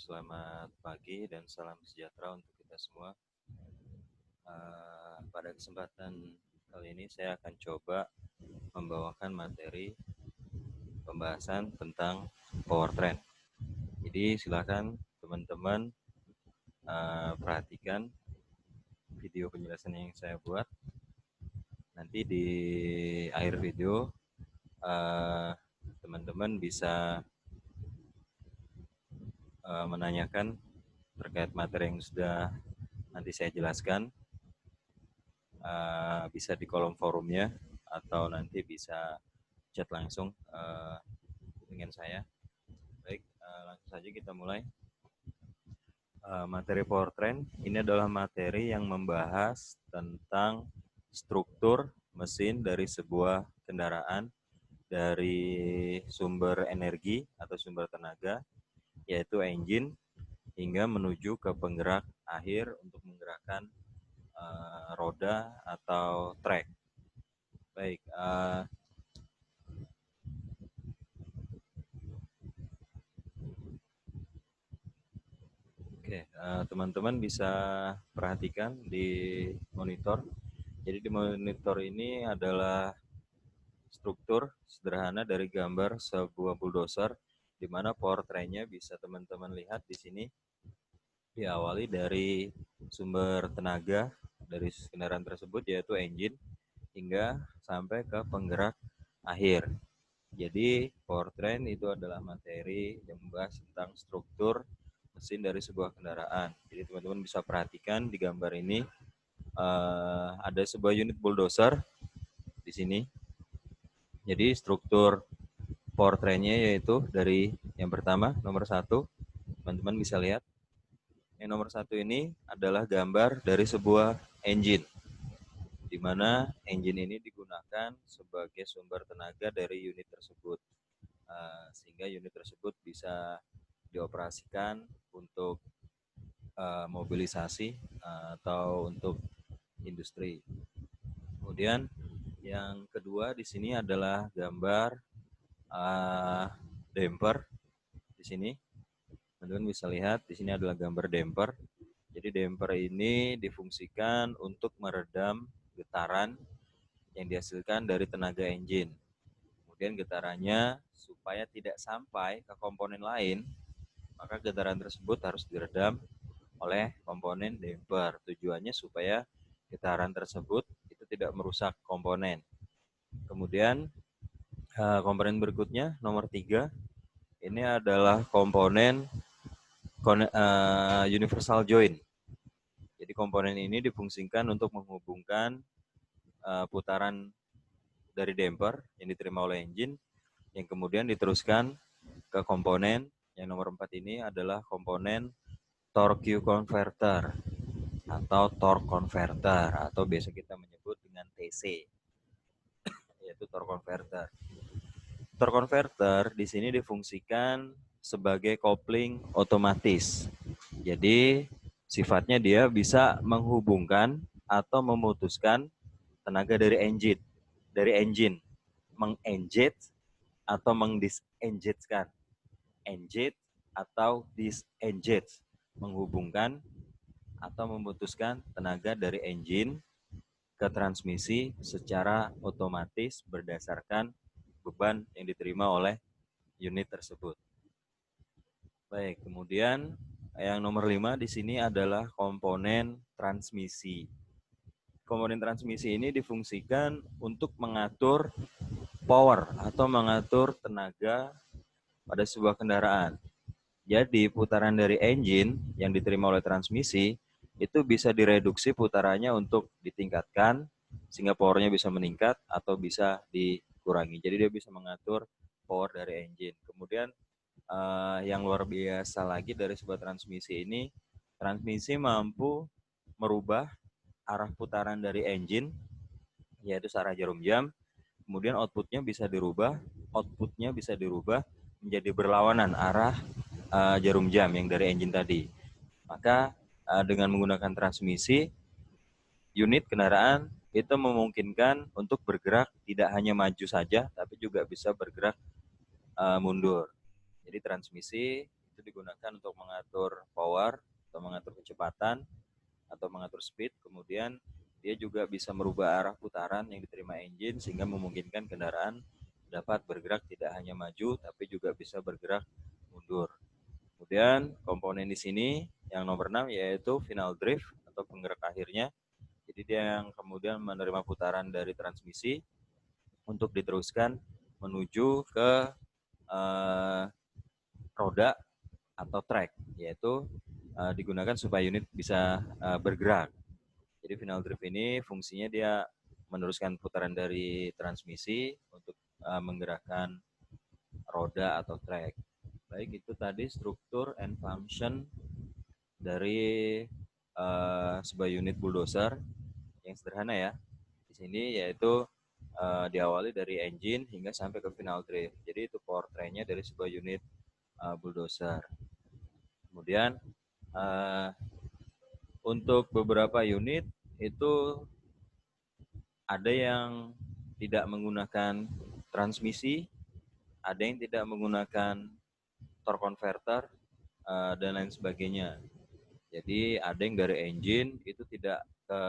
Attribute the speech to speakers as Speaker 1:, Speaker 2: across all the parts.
Speaker 1: selamat pagi dan salam sejahtera untuk kita semua. Pada kesempatan kali ini saya akan coba membawakan materi pembahasan tentang powertrain. Jadi silakan teman-teman perhatikan video penjelasan yang saya buat. Nanti di akhir video teman-teman bisa menanyakan terkait materi yang sudah nanti saya jelaskan, bisa di kolom forumnya atau nanti bisa chat langsung dengan saya. Baik, langsung saja kita mulai. Materi powertrain ini adalah materi yang membahas tentang struktur mesin dari sebuah kendaraan dari sumber energi atau sumber tenaga, yaitu engine, hingga menuju ke penggerak akhir untuk menggerakkan roda atau trek. Baik, teman-teman bisa perhatikan di monitor. Jadi di monitor ini adalah struktur sederhana dari gambar sebuah bulldozer, di mana powertrain-nya bisa teman-teman lihat di sini. Diawali dari sumber tenaga dari kendaraan tersebut, yaitu engine, hingga sampai ke penggerak akhir. Jadi powertrain itu adalah materi yang membahas tentang struktur mesin dari sebuah kendaraan. Jadi teman-teman bisa perhatikan di gambar ini ada sebuah unit bulldozer di sini. Jadi struktur powertrain-nya yaitu dari yang pertama, nomor 1, teman-teman bisa lihat. Yang nomor 1 ini adalah gambar dari sebuah engine, di mana engine ini digunakan sebagai sumber tenaga dari unit tersebut, sehingga unit tersebut bisa dioperasikan untuk mobilisasi atau untuk industri. Kemudian yang kedua di sini adalah gambar damper. Di sini teman-teman bisa lihat, di sini adalah gambar damper. Jadi damper ini difungsikan untuk meredam getaran yang dihasilkan dari tenaga engine. Kemudian getarannya supaya tidak sampai ke komponen lain, maka getaran tersebut harus diredam oleh komponen damper. Tujuannya supaya getaran tersebut itu tidak merusak komponen. Kemudian komponen berikutnya, nomor 3, ini adalah komponen universal joint. Jadi komponen ini difungsikan untuk menghubungkan putaran dari damper yang diterima oleh engine, yang kemudian diteruskan ke komponen yang nomor 4 ini adalah komponen torque converter atau torque converter, atau biasa kita menyebut dengan TC, yaitu torque converter. Torque converter di sini difungsikan sebagai kopling otomatis. Jadi sifatnya dia bisa menghubungkan atau memutuskan tenaga dari engine, mengengage atau mengdisengage-kan. Engage atau disengage, menghubungkan atau memutuskan tenaga dari engine ke transmisi secara otomatis berdasarkan beban yang diterima oleh unit tersebut. Baik, kemudian yang nomor 5 di sini adalah komponen transmisi. Komponen transmisi ini difungsikan untuk mengatur power atau mengatur tenaga pada sebuah kendaraan. Jadi putaran dari engine yang diterima oleh transmisi itu bisa direduksi putarannya untuk ditingkatkan sehingga powernya bisa meningkat atau bisa dikurangi. Jadi dia bisa mengatur power dari engine. Kemudian yang luar biasa lagi dari sebuah transmisi ini, transmisi mampu merubah arah putaran dari engine, yaitu searah jarum jam. Kemudian outputnya bisa dirubah menjadi berlawanan arah jarum jam yang dari engine tadi. Maka dengan menggunakan transmisi, unit kendaraan itu memungkinkan untuk bergerak tidak hanya maju saja, tapi juga bisa bergerak mundur. Jadi transmisi itu digunakan untuk mengatur power atau mengatur kecepatan atau mengatur speed. Kemudian dia juga bisa merubah arah putaran yang diterima engine sehingga memungkinkan kendaraan dapat bergerak tidak hanya maju tapi juga bisa bergerak mundur. Kemudian komponen di sini yang nomor 6 yaitu final drive atau penggerak akhirnya. Jadi dia yang kemudian menerima putaran dari transmisi untuk diteruskan menuju ke roda atau track, yaitu digunakan supaya unit bisa bergerak. Jadi final drive ini fungsinya dia meneruskan putaran dari transmisi untuk menggerakkan roda atau track. Baik, itu tadi struktur and function dari sebuah unit bulldozer yang sederhana ya. Di sini yaitu diawali dari engine hingga sampai ke final drive. Jadi itu powertrainnya dari sebuah unit bulldozer. Kemudian untuk beberapa unit itu ada yang tidak menggunakan transmisi, ada yang tidak menggunakan torque converter dan lain sebagainya. Jadi ada yang dari engine itu tidak ke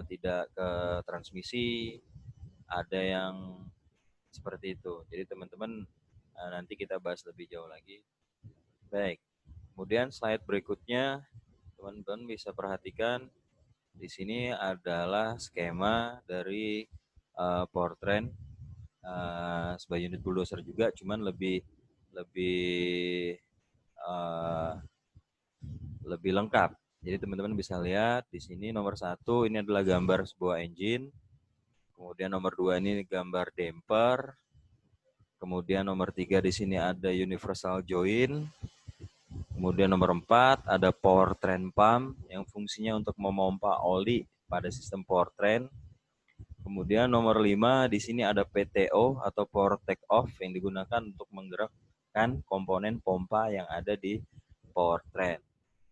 Speaker 1: tidak ke transmisi, ada yang seperti itu. Jadi teman-teman nanti kita bahas lebih jauh lagi. Baik. Kemudian slide berikutnya teman-teman bisa perhatikan di sini adalah skema dari powertrain sebuah unit bulldozer juga, cuman lebih lengkap. Jadi teman-teman bisa lihat di sini nomor 1 ini adalah gambar sebuah engine, kemudian nomor 2 ini gambar damper, kemudian nomor 3 di sini ada universal joint, kemudian nomor 4 ada powertrain pump yang fungsinya untuk memompa oli pada sistem powertrain. Kemudian nomor 5 di sini ada PTO atau power take off yang digunakan untuk menggerakkan komponen pompa yang ada di powertrain.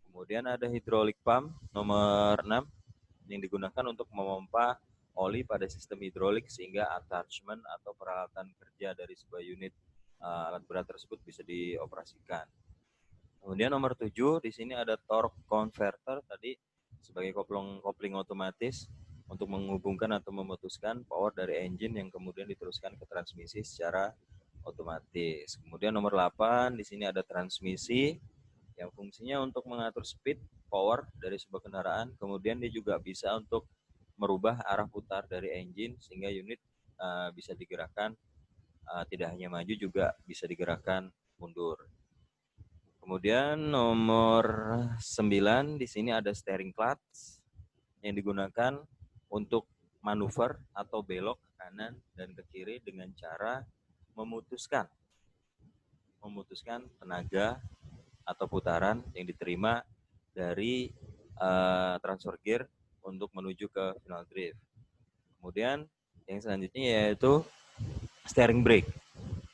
Speaker 1: Kemudian ada hydraulic pump nomor 6 yang digunakan untuk memompa oli pada sistem hidrolik sehingga attachment atau peralatan kerja dari sebuah unit alat berat tersebut bisa dioperasikan. Kemudian nomor 7 di sini ada torque converter tadi sebagai kopling otomatis untuk menghubungkan atau memutuskan power dari engine yang kemudian diteruskan ke transmisi secara otomatis. Kemudian nomor 8 di sini ada transmisi yang fungsinya untuk mengatur speed, power dari sebuah kendaraan. Kemudian dia juga bisa untuk merubah arah putar dari engine sehingga unit bisa digerakkan tidak hanya maju juga bisa digerakkan mundur. Kemudian nomor 9 di sini ada steering clutch yang digunakan untuk manuver atau belok ke kanan dan ke kiri dengan cara memutuskan tenaga atau putaran yang diterima dari transfer gear untuk menuju ke final drive. Kemudian yang selanjutnya yaitu steering brake.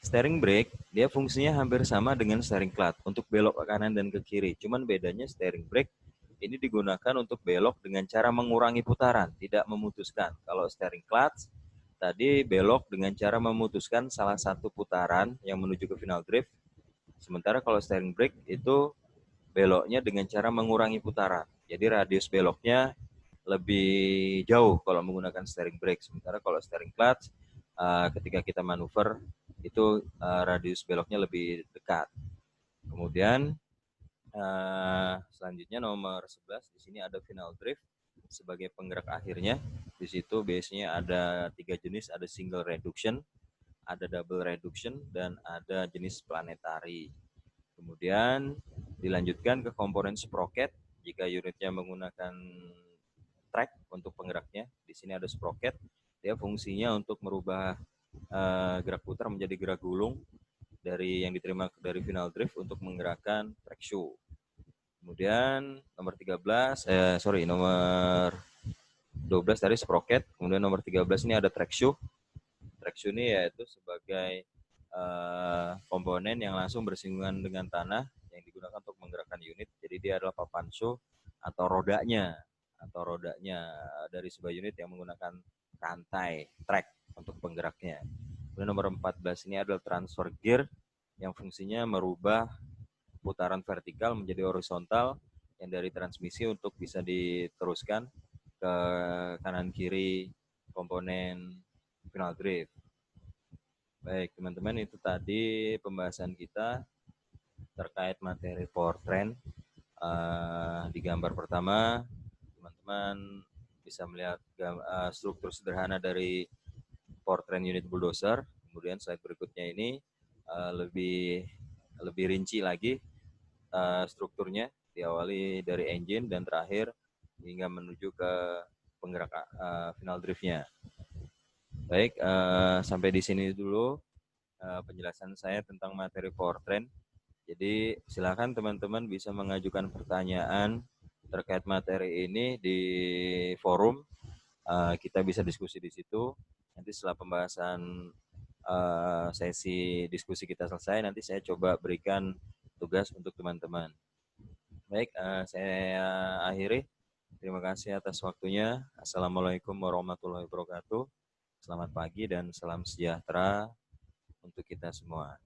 Speaker 1: Steering brake dia fungsinya hampir sama dengan steering clutch untuk belok ke kanan dan ke kiri. Cuman bedanya steering brake ini digunakan untuk belok dengan cara mengurangi putaran, tidak memutuskan. Kalau steering clutch tadi belok dengan cara memutuskan salah satu putaran yang menuju ke final drive. Sementara kalau steering brake itu beloknya dengan cara mengurangi putaran. Jadi radius beloknya lebih jauh kalau menggunakan steering brake. Sementara kalau steering clutch ketika kita manuver itu radius beloknya lebih dekat. Kemudian selanjutnya nomor 11 di sini ada final drive sebagai penggerak akhirnya. Di situ biasanya ada 3 jenis, ada single reduction, ada double reduction, dan ada jenis planetary. Kemudian dilanjutkan ke komponen sprocket. Jika unitnya menggunakan track untuk penggeraknya, di sini ada sprocket. Dia fungsinya untuk merubah gerak putar menjadi gerak gulung dari yang diterima dari final drive untuk menggerakkan track shoe. Kemudian nomor 12 tadi sprocket. Kemudian nomor 13 ini ada track shoe. Track shoe ini yaitu sebagai komponen yang langsung bersinggungan dengan tanah yang digunakan untuk menggerakkan unit. Jadi dia adalah papan shoe atau rodanya dari sebuah unit yang menggunakan rantai track untuk penggeraknya. Kemudian nomor 14 ini adalah transfer gear yang fungsinya merubah putaran vertikal menjadi horizontal yang dari transmisi untuk bisa diteruskan ke kanan kiri komponen final drive. Baik, teman-teman, itu tadi pembahasan kita terkait materi powertrain. Di gambar pertama, teman-teman bisa melihat struktur sederhana dari powertrain unit bulldozer. Kemudian slide berikutnya ini lebih rinci lagi strukturnya, diawali dari engine dan terakhir hingga menuju ke penggerak final drive-nya. Baik, sampai di sini dulu penjelasan saya tentang materi powertrain. Jadi silakan teman-teman bisa mengajukan pertanyaan terkait materi ini di forum. Kita bisa diskusi di situ. Nanti setelah pembahasan sesi diskusi kita selesai, nanti saya coba berikan tugas untuk teman-teman. Baik, saya akhiri. Terima kasih atas waktunya. Assalamualaikum warahmatullahi wabarakatuh. Selamat pagi dan salam sejahtera untuk kita semua.